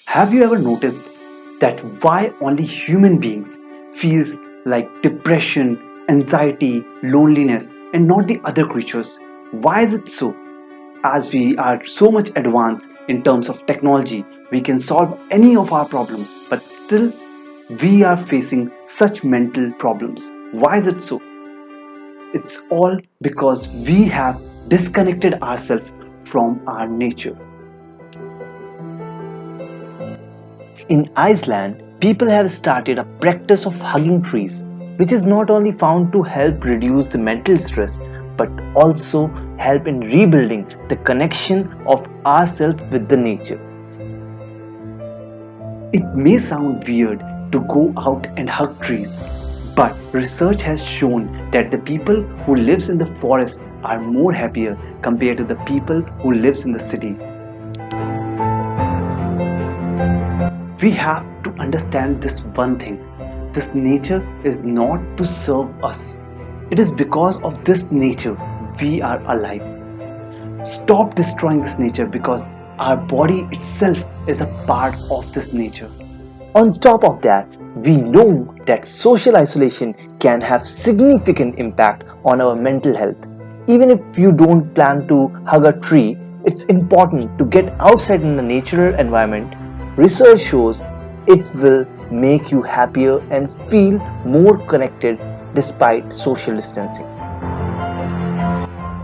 Have you ever noticed that why only human beings feels like depression, anxiety, loneliness and not the other creatures? Why is it so? As we are so much advanced in terms of technology, we can solve any of our problems, but still we are facing such mental problems. Why is it so? It's all because we have disconnected ourselves from our nature. In Iceland, people have started a practice of hugging trees, which is not only found to help reduce the mental stress but also help in rebuilding the connection of ourselves with the nature. It may sound weird to go out and hug trees, but research has shown that the people who lives in the forest are more happier compared to the people who lives in the city. We have to understand this one thing. This nature is not to serve us. It is because of this nature we are alive. Stop destroying this nature because our body itself is a part of this nature. On top of that, we know that social isolation can have significant impact on our mental health. Even if you don't plan to hug a tree, it's important to get outside in the natural environment. Research shows it will make you happier and feel more connected despite social distancing.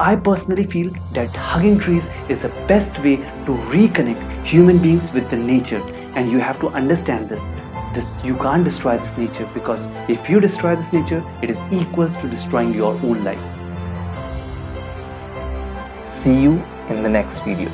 I personally feel that hugging trees is the best way to reconnect human beings with the nature, and you have to understand this. You can't destroy this nature, because if you destroy this nature, it is equal to destroying your own life. See you in the next video.